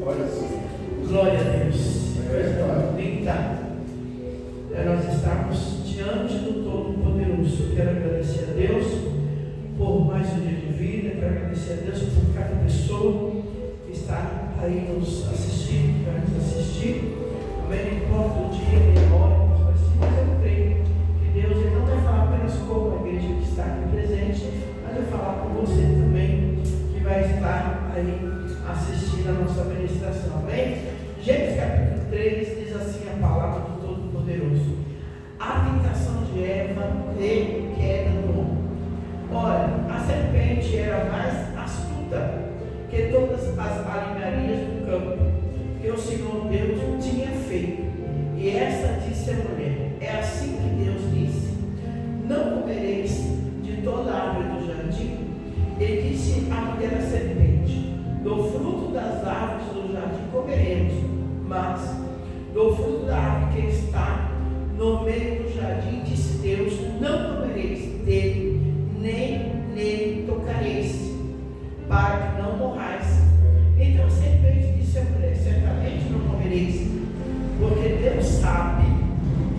Glória a Deus. Linda. Nós estamos diante do Todo-Poderoso. Quero agradecer a Deus por mais um dia de vida. Quero agradecer a Deus por cada pessoa que está aí nos assistindo, que vai nos assistir. Amém. Não importa o dia nem a hora que vai ser, mas eu creio que Deus ele não vai falar apenas com a igreja que está aqui presente, mas vai falar com você também, que vai estar aí assistindo a nossa ministração. Amém? Gênesis capítulo 3 diz assim a palavra do Todo-Poderoso: a tentação de Eva e queda do homem. Ora, a serpente era mais astuta que todas as alinharias do campo que o Senhor Deus tinha feito. E esta disse à mulher: é assim que Deus disse: não comereis de toda a árvore do jardim. E disse a mulher à serpente: do fruto das árvores do jardim comeremos, mas do fruto da árvore que está no meio do jardim, disse Deus: não comereis dele, nem nele tocareis, para que não morrais. Então a serpente disse à mulher: certamente não morrereis, porque Deus sabe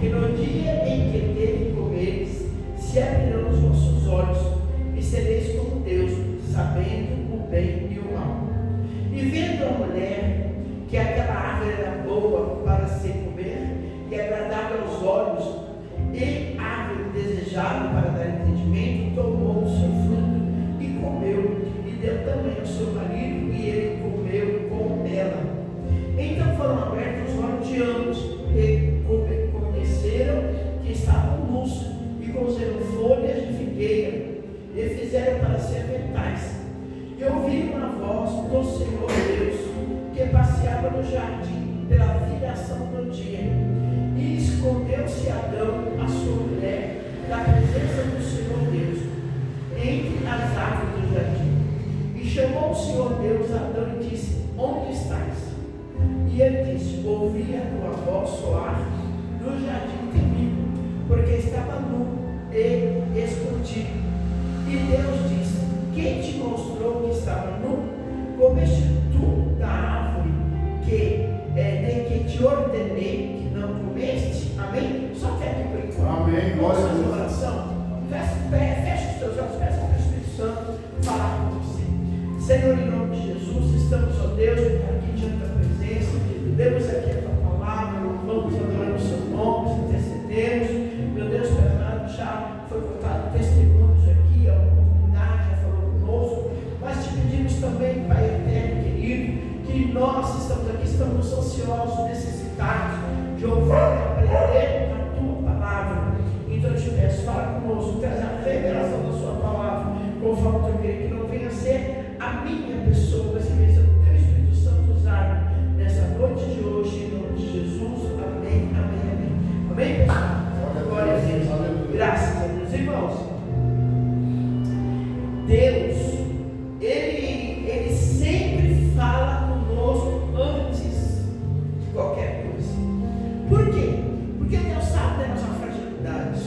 que no dia em que dele comereis, se abrirão os vossos olhos, e sereis como Deus, sabendo o bem e o mal. E vendo a mulher que aquela árvore era boa para se comer, e agradável aos olhos, e árvore desejável para dar entendimento, tomou o seu fruto e comeu, e deu também ao seu marido, e ele comeu com ela. Então foram abertos os olhos de ambos, e conheceram que estavam nus, e cozeram folhas de figueira, e fizeram para si aventais. E ouviram a voz do Senhor Deus, que passeava no jardim pela viração do dia. E escondeu-se Adão, a sua mulher, da presença do Senhor Deus, entre as árvores do jardim. E chamou o Senhor Deus a Adão e disse: onde estás? E ele disse: ouvi a tua voz soar no jardim comigo, porque estava nu e escondido. E Deus disse: quem te mostrou que estava nu? Comeste tu da árvore de que te ordenei que não comeste? Amém? Só que aqui por enquanto. Amém. Glória a Deus. Oração. Feche os teus olhos, peça para o Espírito Santo falar com você. Senhor, em nome de Jesus, estamos, ó Deus, aqui diante da presença. Demos aqui a tua palavra, louvamos, adoramos o seu nome, intercedemos. Meu Deus, Fernando, já foi contado testemunhos aqui, a oportunidade já falou conosco. Mas te pedimos também, Pai eterno, querido, que nós estamos aqui, estamos ansiosos, necessitados de ouvir e aprender a tua palavra. Então eu te peço, fala conosco, traz a revelação da sua palavra, conforme o teu querido, que não venha a ser a minha pessoa, mas que venha ser o teu Espírito Santo usado nessa noite de hoje, em nome de Jesus. Amém, amém, amém. Amém, pessoal? Glória a Deus. Graças a Deus. Irmãos, Deus, Ele sempre fala conosco antes de qualquer coisa. Por quê? Porque Deus sabe da nossa fragilidade.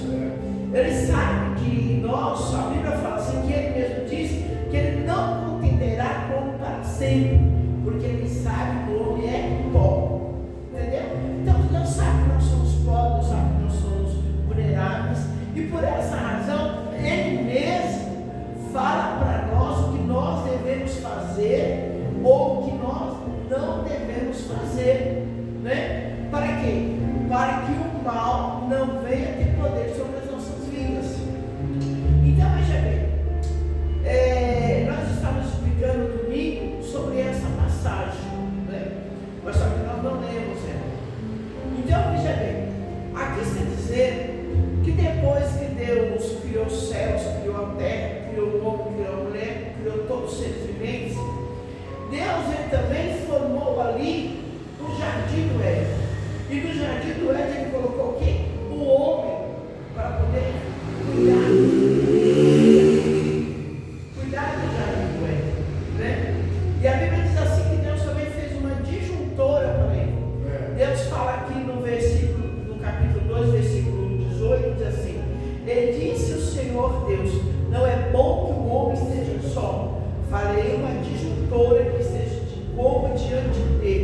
Ele sabe que nós, a Bíblia fala assim, que Ele mesmo diz que Ele não contenderá como para sempre, porque Ele sabe que o homem é pó. Entendeu? Então Deus sabe que nós somos pó, Deus sabe que nós somos vulneráveis, e por essa razão Ele mesmo fala para nós o que nós devemos fazer ou o que nós não devemos fazer, né? Para quê? Para que o mal não venha ter poder sobre as nossas vidas. Então veja bem, nós estávamos explicando domingo sobre essa passagem, né? Mas só que nós não lemos ela. Então veja bem, aqui está dizendo que depois que Deus criou os céus, criou a terra, criou o homem, criou a mulher, criou todos os seres viventes, Deus ele também formou ali o jardim do Éden. E no jardim do Éden ele colocou o quê? O homem, para poder cuidar do jardim do Éden, né? E a Bíblia diz assim que Deus também fez uma disjuntora para ele. Deus fala aqui no capítulo 2, versículo 18, diz assim: ele disse o Senhor Deus: não é bom que o homem esteja só, farei uma disjuntora que esteja como diante dele.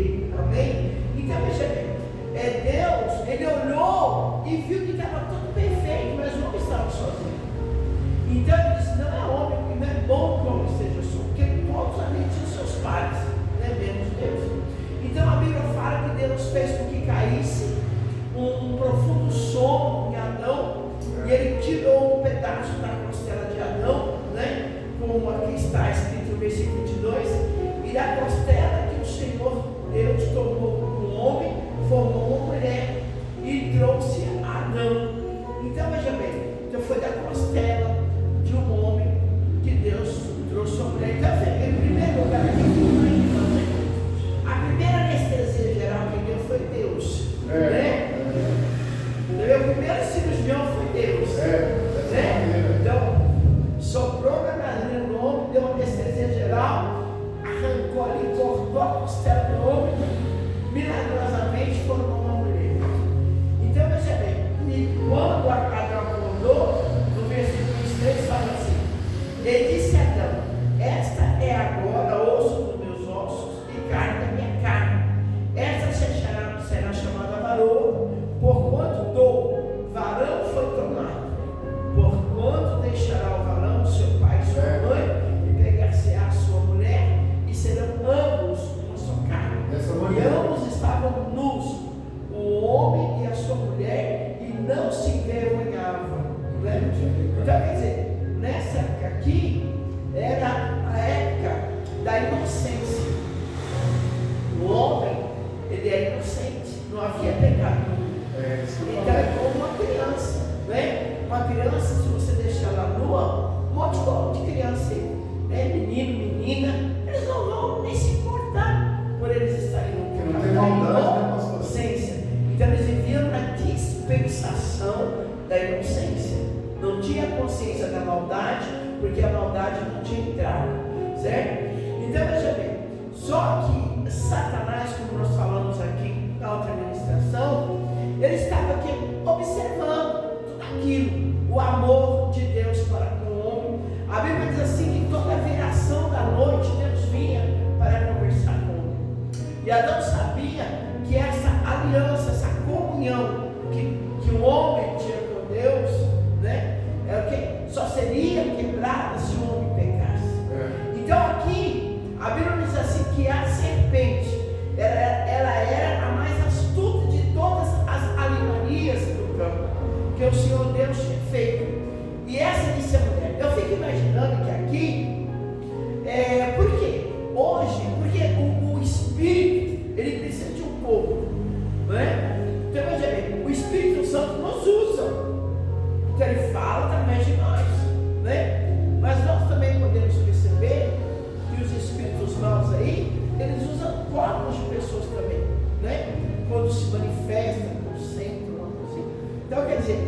porque a maldade não tinha entrado, certo? Então veja bem, só que Satanás, como nós falamos aqui na outra ministração, ele estava aqui observando tudo aquilo, o amor de Deus para com o homem. A Bíblia diz assim que toda viração da noite Deus vinha para conversar com o homem. E Adão sabia que essa aliança, essa comunhão que o homem tinha com Deus, né, é o que só seria quebrada se o homem pecasse. Então aqui a Bíblia diz assim que a serpente ela era a mais astuta de todas as animalias do campo que o Senhor Deus tinha feito. E essa disse a mulher. Eu fico imaginando que aqui, por quê? Hoje, porque o Espírito, ele precisa de um corpo, não é? Então veja bem, o Espírito Santo nos usa, então ele fala através de nós, né? Mas nós também podemos perceber que os espíritos maus aí, eles usam corpos de pessoas também, né? Quando se manifestam, concentram, uma coisa. Então quer dizer,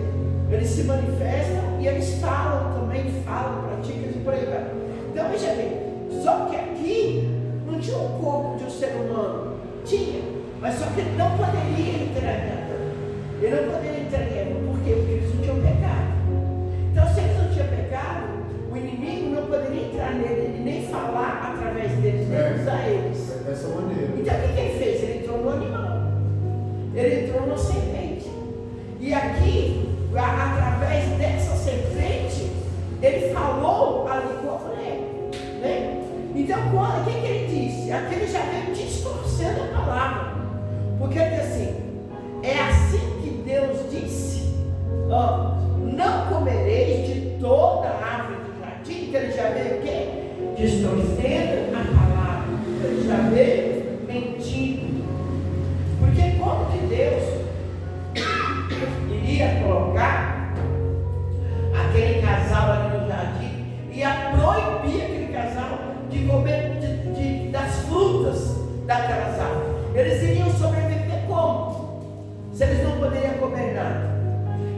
eles se manifestam e eles falam, praticam e por aí vai. Então veja bem, só que aqui não tinha um corpo de um ser humano, tinha, mas só que ele não poderia entrar em Adão. Ele não poderia entrar em Eva, por quê? Porque eles não tinham pecado. Então se eles não tinham pecado, o inimigo não poderia entrar nele e nem falar através deles, nem usar eles. Dessa maneira. Então o que ele fez? Ele entrou no animal, ele entrou na serpente. E aqui, através dessa serpente, ele falou ali com a mulher, né? Então, o que ele disse? Aqui ele já veio distorcendo a palavra, porque ele diz assim: é assim que Deus disse, não comereis de toda a árvore do jardim. Então ele já veio o quê? Distorcendo a palavra, ele já veio mentindo, porque como que Deus iria colocar aquele casal ali no jardim, ia proibir aquele casal de comer das frutas daquelas árvores? Eles iriam sobreviver como? Se eles não poderiam comer nada.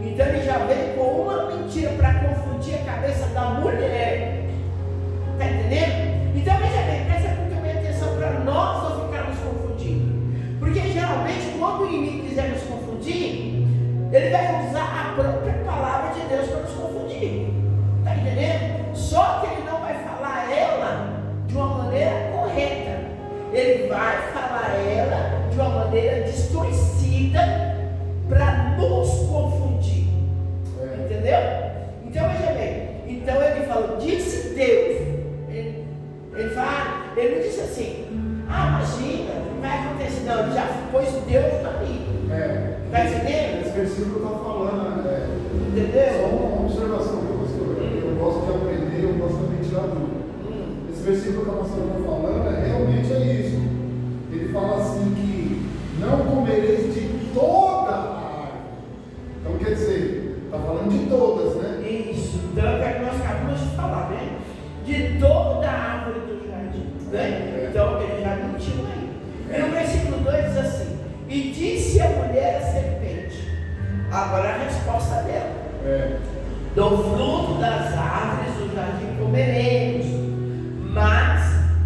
Então ele já veio com uma mentira para confundir a cabeça da mulher. Está entendendo? Então veja bem, presta muito bem atenção para nós não ficarmos confundidos, porque geralmente quando o inimigo quiser nos confundir, ele vai usar a própria palavra de Deus para nos confundir. Está entendendo? Só que ele não vai falar ela de uma maneira correta. Ele vai falar ela de uma maneira distorcida para nos confundir. Entendeu? Então veja bem. Então ele falou, disse Deus. Ele fala, ele não disse assim, imagina, não vai acontecer. Não, ele já pôs Deus ali. Está entendendo? Esse versículo está falando, entendeu? Só uma observação que eu gosto de aprender, eu gosto também de tirar dúvida. Esse versículo que a pastora está falando, realmente é isso. Ele fala assim que não comereis de toda a árvore. Então quer dizer, está falando de todas, né? Isso, então é que nós acabamos de falar, né? De toda a árvore do jardim, né? Então ele já mentiu aí. E no versículo 2 diz assim: e disse a mulher à serpente, agora a resposta dela: do fruto das árvores do jardim comeremos, mas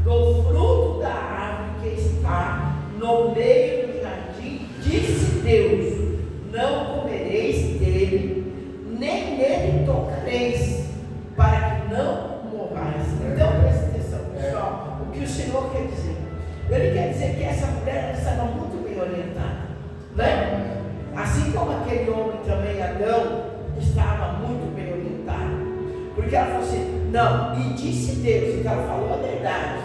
do fruto da árvore que está no meio do jardim, disse Deus, não comereis dele, nem nele tocareis, para que não morrais. Então presta atenção, pessoal, o que o Senhor quer dizer. Ele quer dizer que essa mulher estava muito bem orientada, né? Assim como aquele homem também, Adão, estava muito bem orientado, porque ela falou assim, não, e disse Deus, então ela falou a verdade,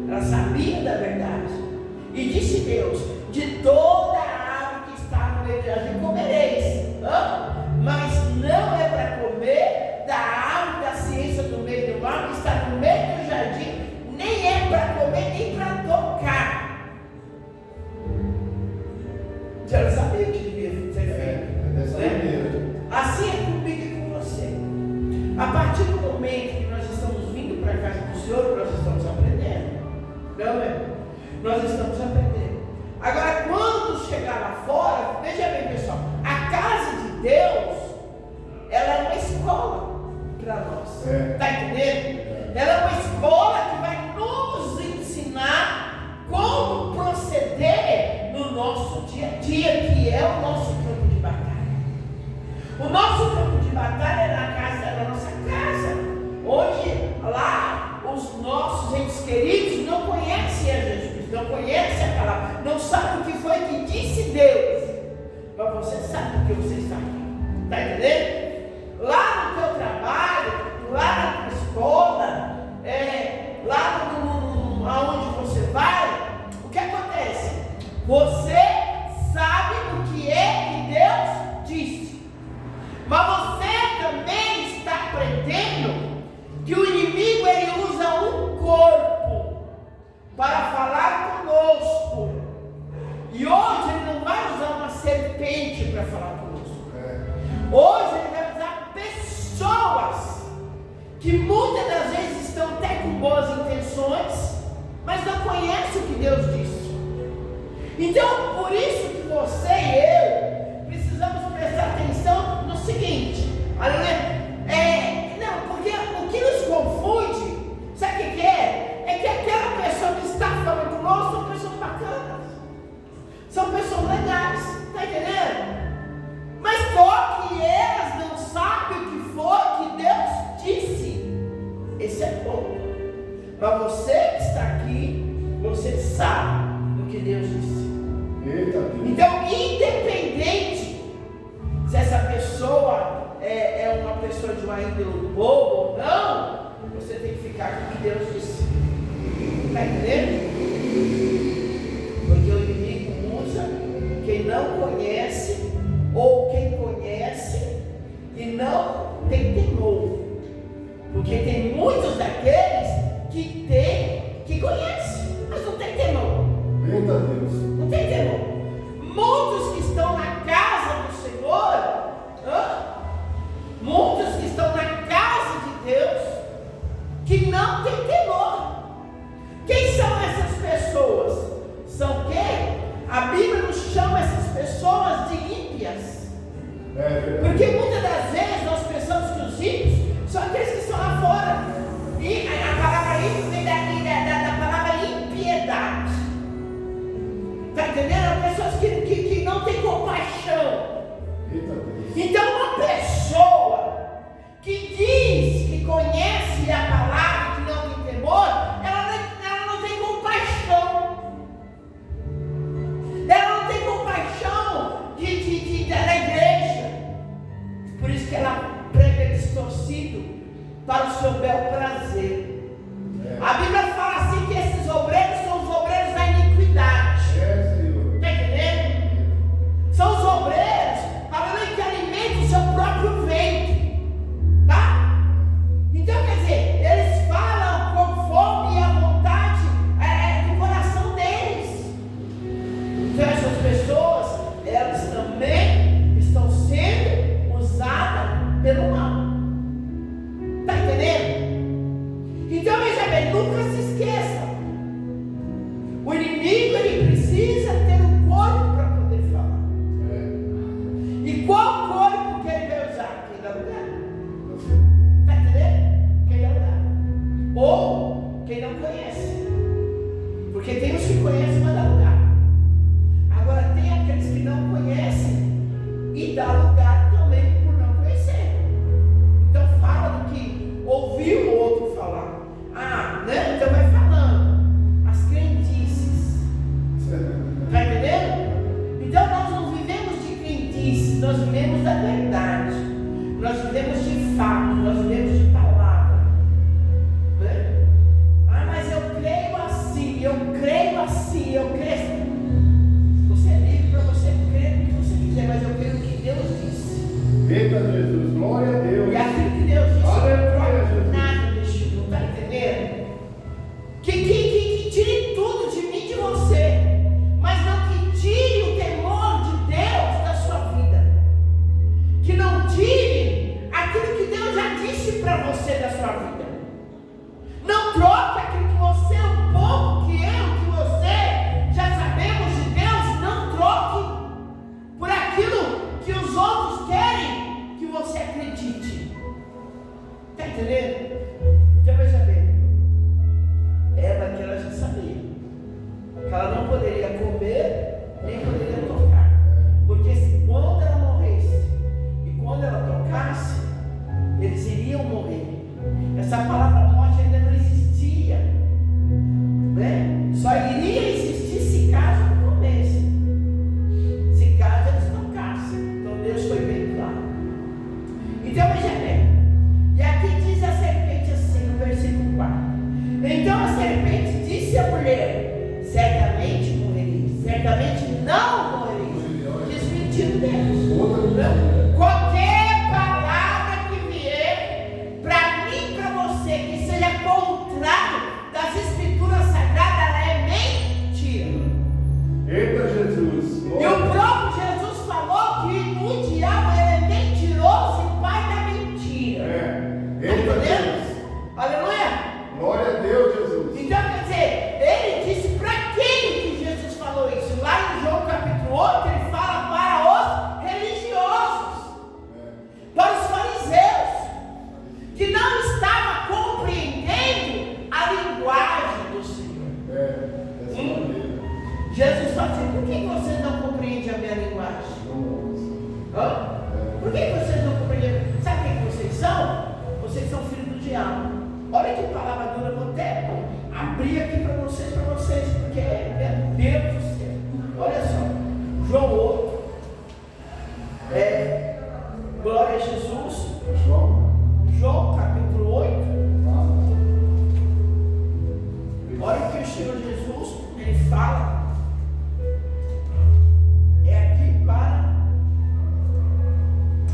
ela sabia da verdade, e disse Deus, de toda a árvore que está no meio do jardim comereis, mas não é para comer da árvore da ciência do meio do mal que está no meio do jardim, nem é para comer, nem para tocar. Já sabia que devia ser feito. Dessa maneira. Assim é comigo e com você. A partir do momento que nós estamos vindo para a casa do Senhor, nós estamos aprendendo. Não é? Nós estamos aprendendo. Agora, quando chegar lá fora, veja bem, pessoal, a casa de Deus, ela é uma escola para nós. Está entendendo? dia que é o nosso campo de batalha. O nosso campo de batalha é na nossa casa, onde lá os nossos entes queridos não conhecem a Jesus, não conhecem a palavra, não sabem o que foi que disse Deus, mas você sabe o que você está aqui, está entendendo? Lá no teu trabalho, lá na tua escola, lá aonde você vai, o que acontece? Você sabe o que é que Deus disse, mas você também está aprendendo que o inimigo ele usa um corpo para falar conosco, e hoje ele não vai usar uma serpente para falar conosco. Hoje ele vai usar pessoas que muitas das vezes estão até com boas intenções, mas não conhecem o que Deus disse. Então, por isso que você e eu precisamos prestar atenção no seguinte, porque o que nos confunde, sabe o que é? É que aquela pessoa que está falando conosco são pessoas bacanas, são pessoas legais, está entendendo? Mas só que elas não sabem o que foi que Deus disse. Esse é bom. Mas você que está aqui, você sabe o que Deus disse. Então, independente se essa pessoa é uma pessoa de uma índole boa ou não, você tem que ficar com o que Deus disse. Está entendendo? Porque o inimigo usa quem não conhece ou quem conhece e não tem temor. Porque tem muitos daqueles que conhecem, mas não tem temor. Eita Deus. Não tem temor. Muitos que estão na casa do Senhor, muitos que estão na casa de Deus, que não tem temor. Quem são essas pessoas? São quem? A Bíblia nos chama essas pessoas de ímpias. Porque muitas das vezes nós pensamos que os ímpios são aqueles que estão lá fora. E a palavra ímpio vem da palavra impiedade. Está entendendo? Pessoas que não têm compaixão. Então, uma pessoa que diz que conhece a palavra, que não tem temor, ela não tem compaixão. Ela não tem compaixão da igreja. Por isso que ela prega distorcido para o seu bel prazer. A Bíblia fala assim que esses obreiros são os obreiros da iniquidade. Está entendendo? São os obreiros, aleluia, que alimentam o seu próprio ventre. Tá? Então, quer dizer, eles falam conforme a vontade do coração deles. Então, essas pessoas, elas também estão sendo usadas pelo mal. Está entendendo? Então, veja bem, nunca se esqueça. O inimigo, ele precisa ter um corpo para poder falar. E qual corpo que ele vai usar? Quem dá lugar. Está entendendo? Quem dá lugar. Ou quem não conhece. Porque tem os que conhecem, mas dá lugar. Agora tem aqueles que não conhecem e dá lugar também por não conhecer. Então fala do que ouviu o outro falar. Né? Então vai falando as crendices. Está entendendo? Então nós não vivemos de crendices, nós vivemos da verdade. Nós vivemos de fato, nós vivemos de palavra. Né? Mas eu creio assim, eu creio assim, eu creio assim. Você é livre para você crer no que você quiser, mas eu creio no que Deus disse. Eita Jesus, glória a Deus. E aquilo que Deus disse, Aleluia, eu nada deste mundo, está entendendo? Que tire tudo de mim e de você, mas não que tire o temor de Deus da sua vida, que não tire aquilo que Deus já disse para você da sua vida. Não troque aquilo que você, o pouco que você já sabemos de Deus, não troque por aquilo que os outros querem que você acredite. Está entendendo? Então veja bem, ela já sabia que ela não poderia comer nem poderia tocar. Jesus fala assim: por que vocês não compreendem a minha linguagem? Por que vocês não compreendem? Sabe quem vocês são? Vocês são filhos do diabo. Olha que palavra dura, vou até abrir aqui para vocês, porque é Deus do céu. Olha só, João 8, glória a Jesus. João capítulo 8. Olha o que o Senhor Jesus, ele fala. É aqui para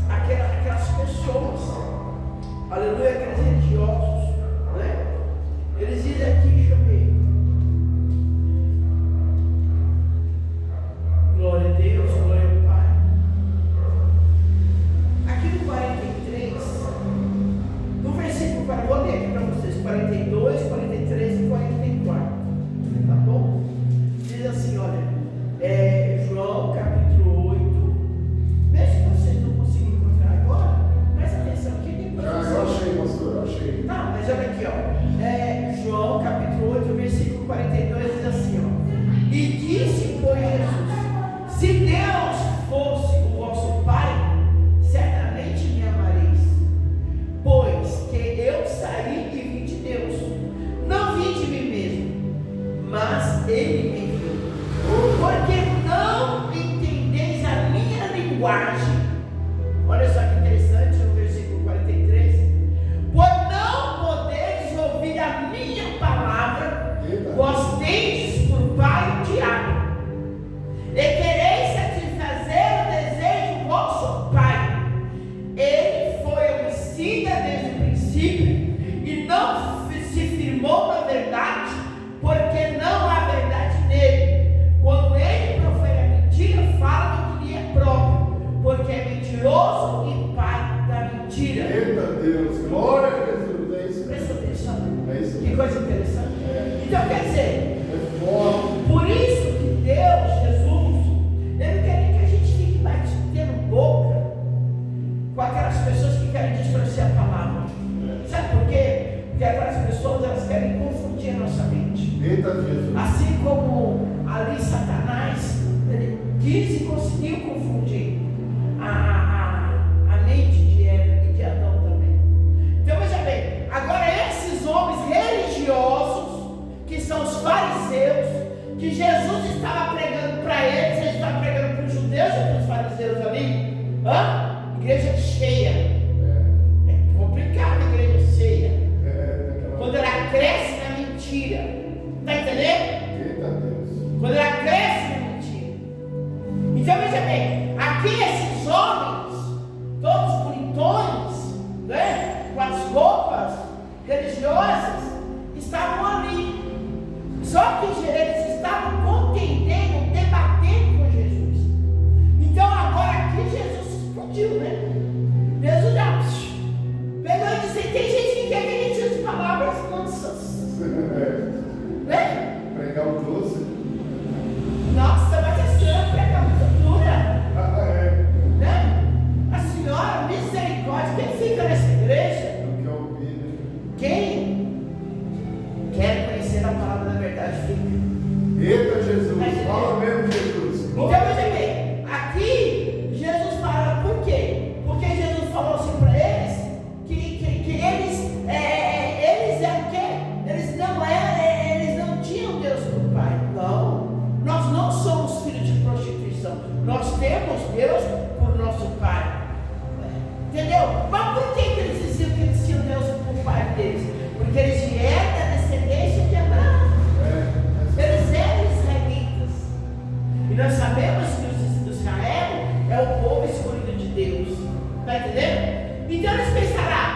aquelas pessoas, aleluia, aqueles religiosos, né? Eles dizem aqui, deixa eu ver. Glória a Deus, glória ao Pai. Aqui no 43, no versículo 40, vou ler aqui para vocês, 42, 43 e 44, tá bom? Diz assim, olha, João capítulo 8, vê se vocês não conseguem encontrar agora, presta atenção aqui, depois eu achei, pastor, eu achei. Não, mas olha aqui, ó, João capítulo 8, versículo 42, diz assim, ó, e disse, pois, Jesus, se Deus fosse o vosso Pai, certamente me amareis, pois que eu saí e vim de Deus, não vim de mim mesmo, mas Ele me enviou. Porque não entendeis a minha linguagem. Olha só que interessante no versículo 43. Por não poderes ouvir a minha palavra, vós tendes por pai o diabo, e quereis satisfazer o desejo do vosso pai. Ele foi homicida desde o princípio e não se firmou na verdade, porque não há verdade nele. Quando ele profere a mentira, fala do que lhe é próprio, porque é mentiroso e pai da mentira. Eita Deus, glória a Jesus, é isso. Presta atenção. É isso. Que coisa interessante. Então quer dizer, Por isso que Deus, Jesus, Ele não quer nem que a gente fique batendo boca com aquelas pessoas que querem distorcer a palavra. Sabe por quê? Porque aquelas pessoas, elas querem confundir a nossa mente. Eita Jesus. Assim como ali Satanás, ele quis e conseguiu confundir a mente de Eva e de Adão também. Então veja bem, agora esses homens religiosos, que são os fariseus, que Jesus estava pregando para eles, ele estava pregando para os judeus e para os fariseus ali, igreja cheia, é complicado a igreja cheia, quando ela cresce na mentira, está entendendo? Eita Deus. Quando ela cresce na mentira. Então veja bem, aqui esses homens, todos bonitões, né, com as roupas religiosas, estavam ali. Só que eles estavam contendendo, debatendo com Jesus. Então agora aqui Jesus explodiu, né? Jesus já pegou e disse: tem gente que quer que a gente use palavras mansas, né? Pregar o doce. Nossa, mas a senhora prega muito dura, né? A senhora, misericórdia, quem fica nessa igreja? Não quer ouvir, né? Quem quer conhecer a palavra da verdade fica. Eita Jesus, fala mesmo Jesus. Então veja bem, aqui Jesus fala por quê? Porque Jesus falou assim para eles que eles eram o quê? Eles não tinham Deus por Pai. Não, nós não somos filhos de prostituição. Nós temos Deus por nosso Pai. Entendeu? Mas por que eles diziam que eles tinham Deus por Pai deles? Porque eles vieram da descendência de Abraão. Eles eram israelitas. E nós sabemos que Israel é o povo escolhido de Deus. Está entendendo? Então eles pensarão: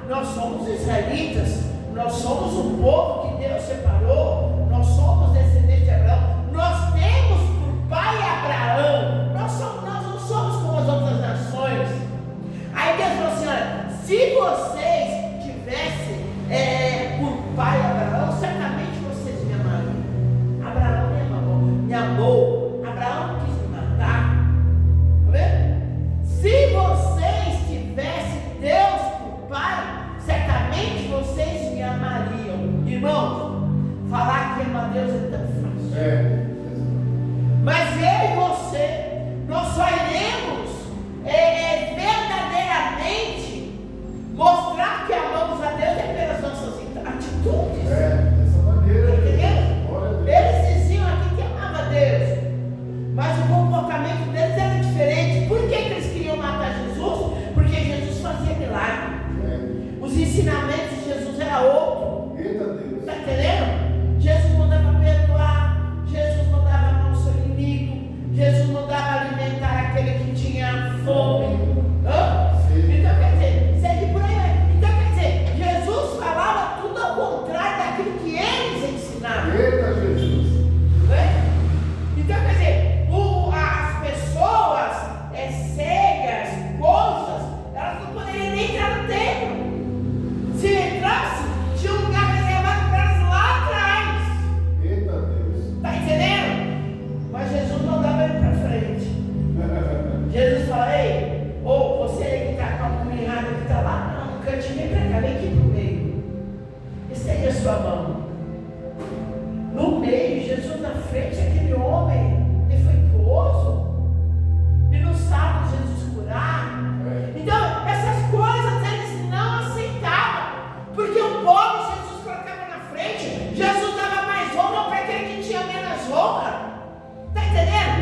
nós somos israelitas, nós somos um povo que Deus separou, nós somos descendentes de Abraão, nós temos por pai Abraão, nós não somos como as outras nações.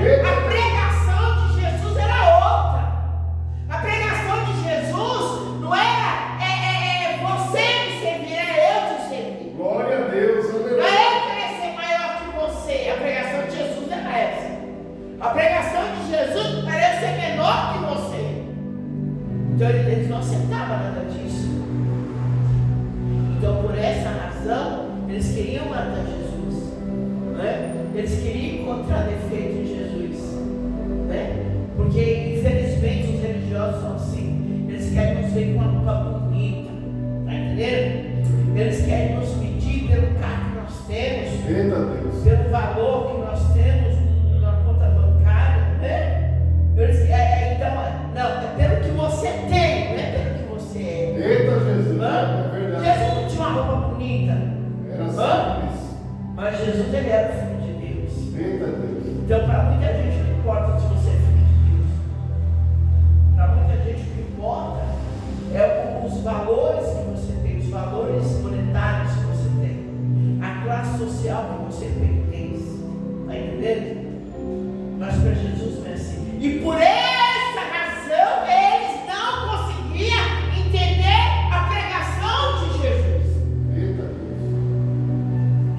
A pregação de Jesus era outra. A pregação de Jesus não era você me servir, era eu te servir. Glória a Deus, não é eu querer ser maior que você. A pregação de Jesus era essa. A pregação de Jesus era eu ser menor que você. Então eles não aceitavam nada disso. Então por essa razão eles queriam matar Jesus, né? Eles queriam encontrar defeito em Jesus, né? Porque infelizmente os religiosos são assim. Eles querem nos ver com uma roupa bonita, tá entendendo? Eles querem nos medir pelo carro que nós temos, pelo valor que nós temos na conta bancária, né? Então, não, é pelo que você tem, não é pelo que você é. Eita, Jesus, é verdade. Jesus não tinha uma roupa bonita, era simples. Mas Jesus, ele era o Filho de Deus. Eita, Deus. Então, para muita gente não importa se você é Filho de Deus. Para muita gente o que importa é os valores que você tem, os valores monetários que você tem, a classe social que você pertence. Está entendendo? Mas para Jesus não é assim. E por essa razão eles não conseguiam entender a pregação de Jesus. Eita, Deus.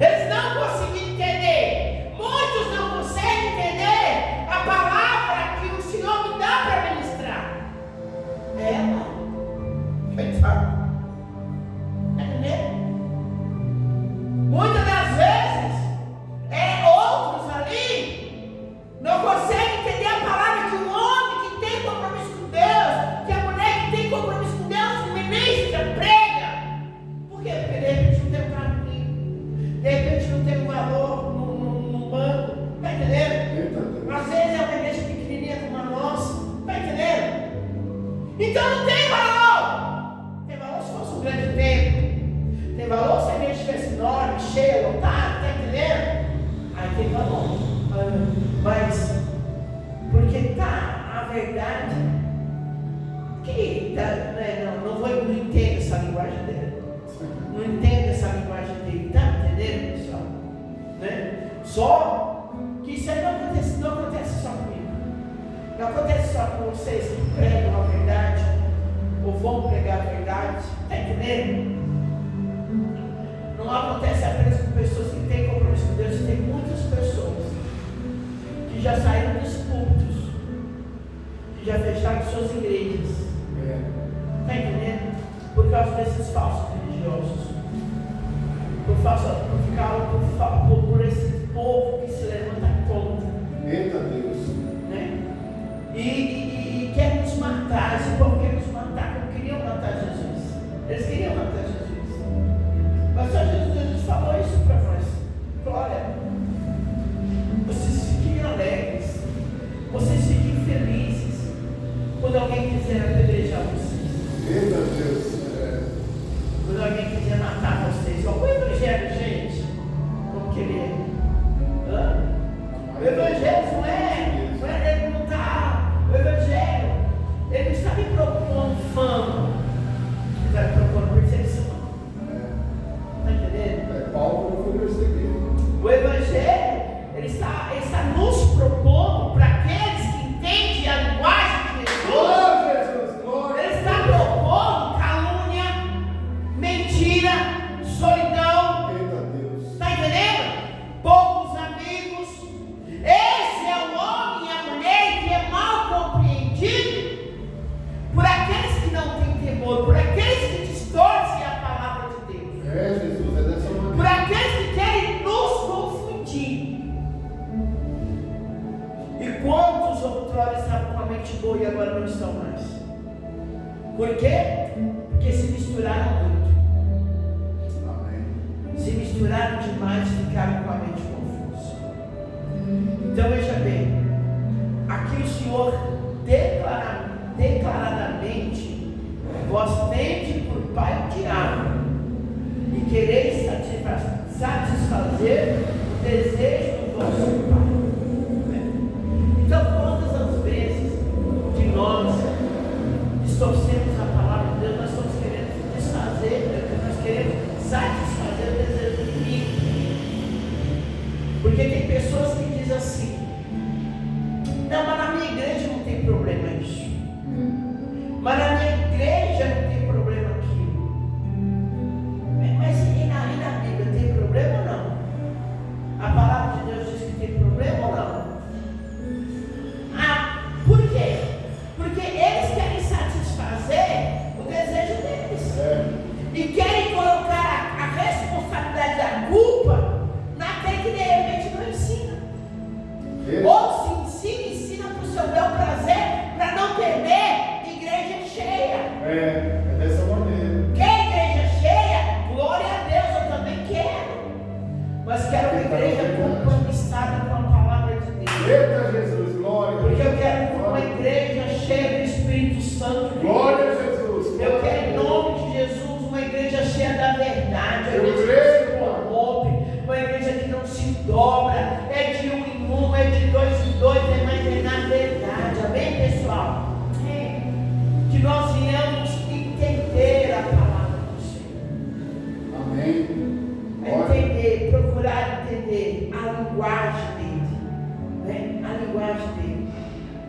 Eles não conseguiam entender. Muitos não conseguem entender a palavra que o Senhor me dá para ministrar. Quem sabe? Está entendendo? Muitas das vezes, outros ali não conseguem entender a palavra que o homem que tem compromisso com Deus, que a mulher que tem compromisso com Deus, ministra, prega. Por quê? Porque de repente não tem um caminho, de repente não tem um valor no banco, está entendendo? Às vezes é uma igreja pequenininha como a nossa, está entendendo? Então não tem valor. Tem valor se fosse um grande templo. Tem valor se a igreja estivesse enorme, cheia, lotada, está entendendo? Aí tem valor. Mas, porque está a verdade que não entendo essa linguagem dele. Não entendo essa linguagem dele. Está entendendo, pessoal? Né? Só que isso aí não acontece só comigo. Não acontece só com vocês que pregam a verdade ou vão pregar a verdade. Está entendendo? Não acontece apenas com pessoas que têm compromisso com Deus. Tem muitas pessoas que já saíram dos púlpitos, que já fecharam suas igrejas. Está entendendo? Por causa desses falsos religiosos. Por esse povo que se levanta contra. Eita, Deus. Né? E quer nos matar. Esse povo quer nos matar, como queriam matar Jesus. Eles queriam matar Jesus. Mas só Jesus falou isso para nós. Glória. Vocês fiquem alegres. Vocês fiquem felizes quando alguém quiser apedrejar vocês. Eita, Deus. Quando alguém quiser matar vocês. O Evangelho, gente, como que ele é? O Evangelho não é, ele não está. O Evangelho, ele não está me propondo fama. Ele está me propondo perseguição. Está entendendo? Paulo não foi perseguido. O Evangelho, ele está nos propondo para aqueles que entendem a linguagem de Jesus. Glória, Jesus, glória. Ele está propondo calúnia, mentira, solidão. Eita, Deus. Está entendendo? Poucos amigos. Esse é o homem e a mulher que é mal compreendido por aqueles que não têm temor, por aqueles que distorcem a palavra de Deus. Jesus, é dessa maneira. Por aqueles que querem nos confundir. E quantos outrora estavam com a mente boa e agora não estão mais? Por quê? Porque se misturaram muito. Amém. Se misturaram demais e ficaram com a mente confusa. Então veja bem, aqui o Senhor declaradamente: vós tendes por pai o diabo e quereis satisfazer o desejo do vosso pai. Então, todas as vezes que nós distorcemos a palavra de Deus, nós estamos querendo desfazer, nós queremos satisfazer o desejo do inimigo. Porque tem pessoas que dizem assim: Eita Jesus, glória. Porque eu quero uma igreja cheia do Espírito Santo. Glória a Jesus. Eu quero, em nome de Jesus, uma igreja cheia da verdade. Uma Eu igreja creio. que se corrompe, uma igreja que não se dobra. É de um em um, é de dois em dois, mas é na verdade. Amém, pessoal? Que nós venhamos entender a palavra do Senhor. Amém. Entender, procurar entender a linguagem dele, né? A linguagem dele.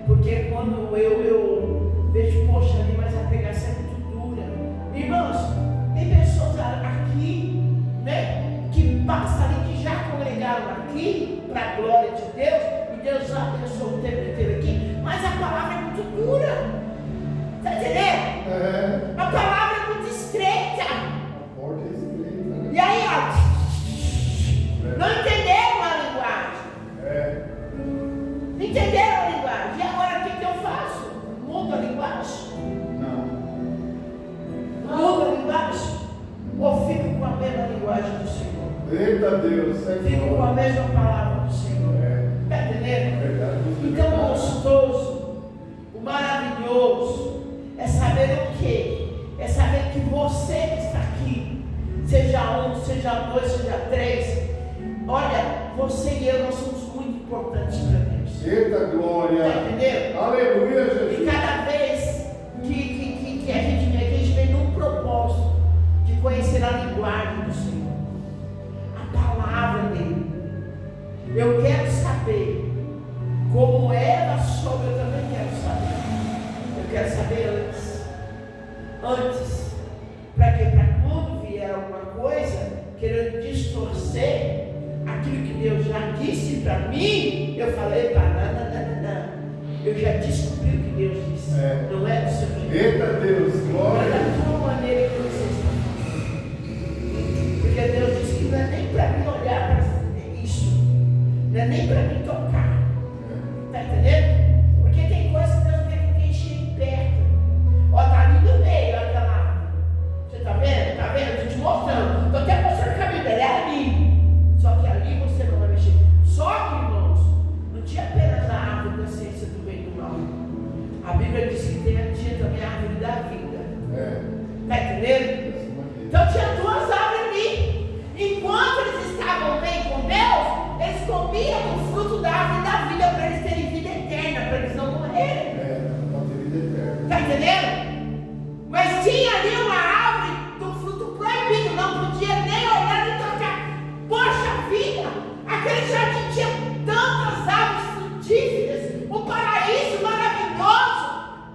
Porque quando eu vejo, poxa, ali, mas a pregação é muito dura. Irmãos, tem pessoas aqui, né, que passam ali, que já congregaram aqui, para a glória de Deus, e Deus já abençoou o tempo inteiro aqui, mas a palavra é muito dura. Está entendendo? A palavra é muito estreita. A porta é estreita. E aí, ó, não entenderam a linguagem. Entenderam a linguagem. E agora o que eu faço? Mudo a linguagem? Não. Mudo a linguagem? Ou fico com a mesma linguagem do Senhor? Eita Deus, Fico com a mesma palavra do Senhor. Está entendendo? Verdade. Então o gostoso, o maravilhoso, é saber o quê? É saber que você que está aqui, seja um, seja dois, seja três, olha, você e eu, nós somos muito importantes para Deus. Eita glória. Está entendendo? Aleluia, E Jesus. cada vez que a gente vem num propósito de conhecer a linguagem do Senhor, a palavra dele, eu quero saber como ela soube, eu também quero saber. Eu quero saber antes, para quê? Para quando vier alguma coisa querendo distorcer aquilo que Deus já disse para mim, eu falei para não. Eu já descobri o que Deus disse. Não é do seu jeito. Eita Deus, Não é glória. da tua maneira que você está falando. Porque Deus disse que não é nem para mim olhar para isso, não é nem para mim tocar. Está entendendo? Porque tem coisas que Deus quer que ninguém chegue perto. Ó, tá ali no meio aquela árvore. Você está vendo? Está vendo? Estou te mostrando. Estou até mostrando o caminho dela. É ali. Só que ali você não vai mexer. Só que, irmãos, não tinha apenas a árvore da ciência do bem e do mal. A Bíblia diz que tinha também a árvore da vida. Está entendendo? Então tinha duas árvores ali. Enquanto eles estavam bem com Deus, eles comiam do fruto da árvore da vida para eles terem vida eterna, para eles não morrerem. Não tem vida eterna. Está entendendo? Mas tinha ali uma árvore do fruto proibido, não podia nem olhar nem tocar. Poxa vida, aquele jardim tinha tantas árvores frutíferas, um paraíso maravilhoso.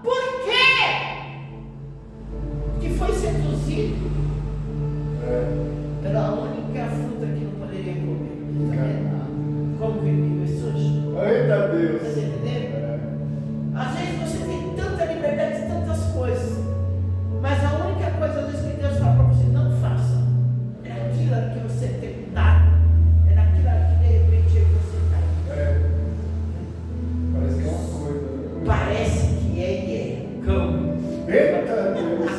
Por quê? Que foi seduzido pela única fruta que não poderia comer. Está vendo? Como vive pessoas? Eita Você Deus. está entendendo? Às vezes você tem tanta liberdade de tantas coisas, mas a única coisa às vezes que Deus fala para você, não faça. É aquilo ali que você tem dado. É naquilo ali que de repente você está. Parece que é uma coisa. Parece que é e é. Cão. Eita Deus.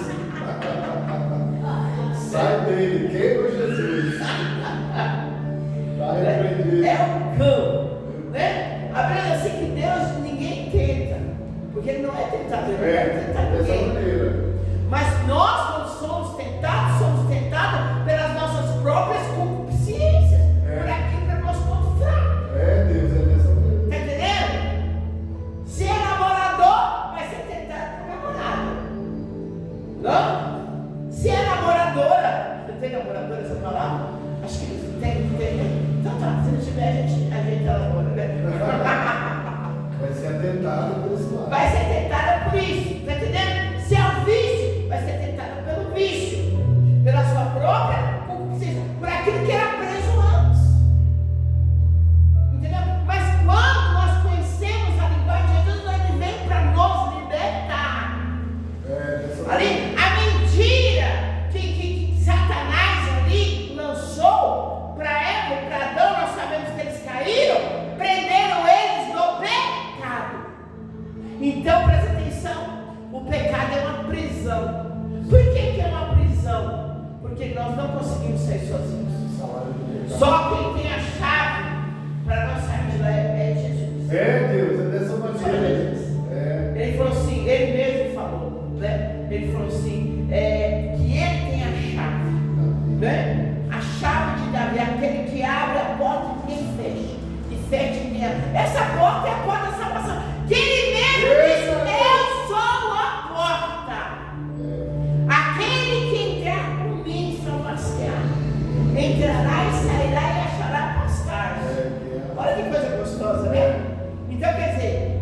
Sai dele, queima Jesus. Está repreendido. É um cão, né? A Bíblia diz assim que Deus ninguém tenta, porque Ele não é tentado, Ele não vai tentar dessa ninguém. maneira. Mas nós, quando somos tentados pelas nossas próprias concupiscências, por aquilo que é nosso ponto fraco. Deus, é dessa maneira. Está entendendo? Se é namorador, vai ser tentado por namorada. Não? Se é namoradora, não tem namoradora essa palavra? Acho que tem. Então tá, se não tiver, a gente namora, né? Vai ser atentado por esse lado. Vai ser tentada por isso, tá entendendo? ele falou assim, que ele tem a chave, né? A chave de Davi, aquele que abre a porta e ninguém fecha, e fecha ninguém abre. Essa porta é a porta da salvação, que ele mesmo disse, eu sou a porta. Aquele que entrar por mim salvar-se-á, entrará e sairá e achará pastagem. Olha que coisa gostosa, né? Então quer dizer,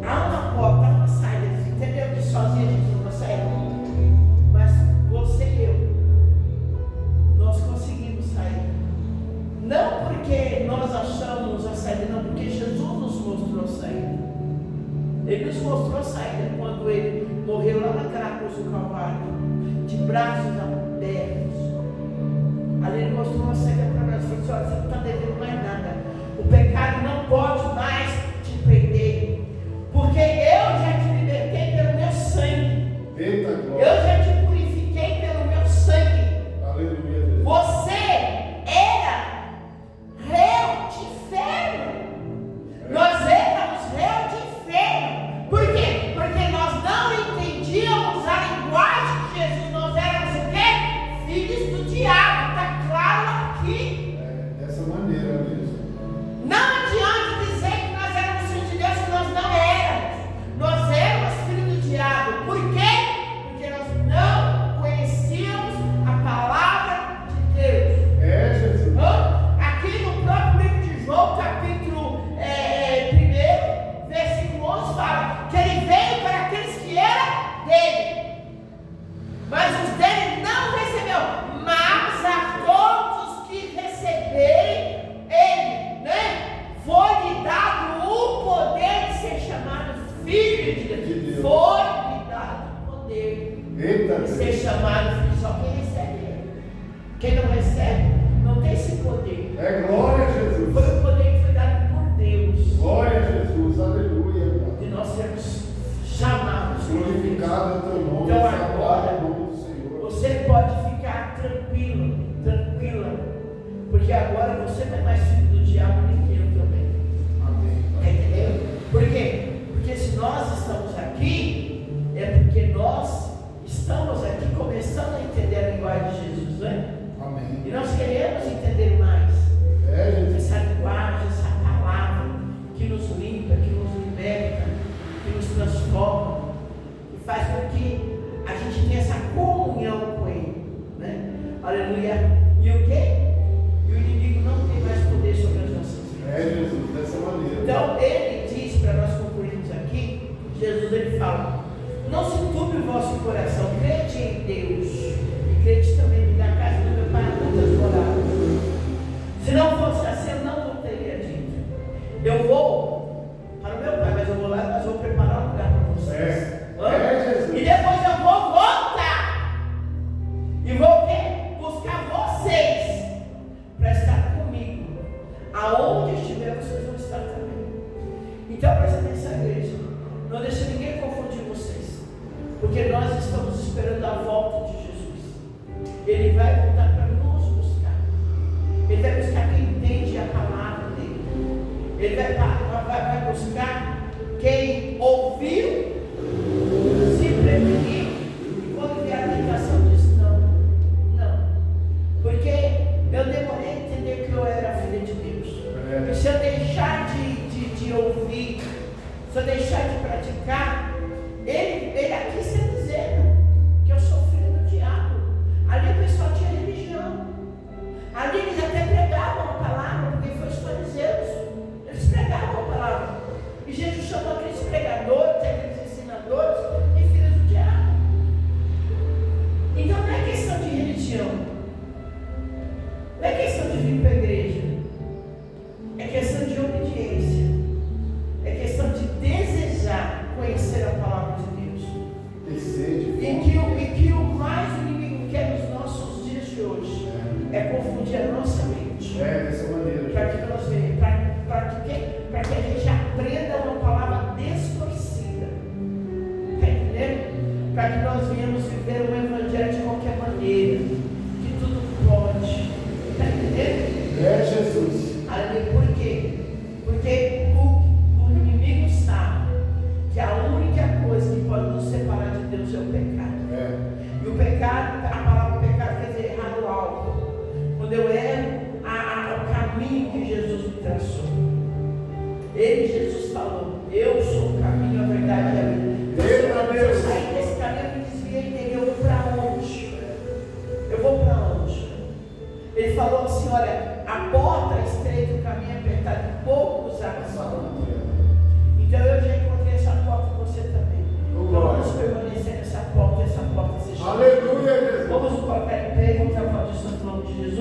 há uma porta, há uma saída, entendeu? Que sozinho a gente não consegue, mas você e eu, nós conseguimos sair. Não porque nós achamos a saída, não, porque Jesus nos mostrou a saída. Ele nos mostrou a saída quando ele morreu lá naquela cruz do Calvário, de braços abertos. Ali ele mostrou a saída para nós. Ele falou assim, olha, você não está devendo mais nada. O pecado não pode mais te prender, porque eu já te libertei pelo meu sangue. Eita, glória. Eu já te purifiquei pelo meu sangue. Aleluia, Deus. Você era réu de inferno. Nós éramos réu de inferno. Por quê? Porque nós não entendíamos a linguagem de Jesus. Nós éramos o quê? Filhos do diabo. Está claro aqui. Dessa maneira mesmo. Não adianta dizer que nós éramos filhos de Deus, que nós não éramos. Nós éramos filhos do diabo. Por quê? Porque nós não conhecíamos a palavra de Deus. Jesus. Aqui no próprio livro de João, capítulo 1, versículo 11, fala que ele veio para aqueles que eram dele, mas os dele não recebeu, mas a todos que receberem ele, né, foi-lhe dado o poder de ser chamado filho de Deus. Foi-lhe dado o poder de ser chamado filho. Só quem recebe ele. Quem não recebe, não tem esse poder. Glória a Jesus. Foi o poder que foi dado por Deus. Glória a Jesus, aleluia. De nós sermos chamados. Glorificado é o teu nome. Então agora agora, você pode ficar tranquilo, tranquila, porque agora você não é mais filho do diabo, nem eu também. Amém. Entendeu? Por quê? Porque se nós estamos aqui, é porque nós estamos aqui começando a entender a linguagem de Jesus, né? Amém. E nós queremos entender mais Jesus. essa linguagem, essa palavra que nos limpa, que nos liberta, que nos transforma, que faz com que a gente tenha essa comunhão com Ele, né? Aleluia. E o quê? E o inimigo não tem mais poder sobre as nossas vidas. Jesus, dessa maneira. Então ele diz, para nós concluirmos aqui, Jesus ele fala, não se turbe o vosso coração, crede em Deus, e crede também na casa do meu Pai muitas moradas. Se não fosse assim, eu não teria dito. Eu vou para o meu Pai, mas eu vou lá, mas vou preparar um lugar para vocês. Jesus. E depois eu vou voltar. E vou o quê? Buscar vocês para estar comigo. Aonde estiver, vocês vão estar também. Então presta atenção, igreja. Não deixe ninguém confundir vocês. Porque nós estamos esperando a volta de Jesus. Ele vai voltar para nos buscar. Ele vai buscar quem entende a palavra dele. Ele vai buscar quem ouviu, se prevenir, e quando vier a tentação diz não. Porque eu demorei a entender que eu era filha de Deus. E se eu deixar de ouvir, se eu deixar de praticar, ele aqui está dizendo que eu sou filho do diabo. Ali o pessoal tinha religião. Ali eles até pregavam a palavra, porque foi os fariseus. Eles pregavam a palavra. E Jesus chamou aqueles pregadores, aqueles ensinadores de filhos do diabo. Então não é questão de religião. Não é questão de vir para a igreja. É questão de obediência. É questão de desejar conhecer Ele, Jesus, falou: eu sou o caminho, a verdade e a vida. Então, se eu sair desse caminho, eu me desviei dele. Eu vou para onde? Eu vou para onde? Ele falou assim: olha, a porta estreita, o caminho apertado, poucos há que são.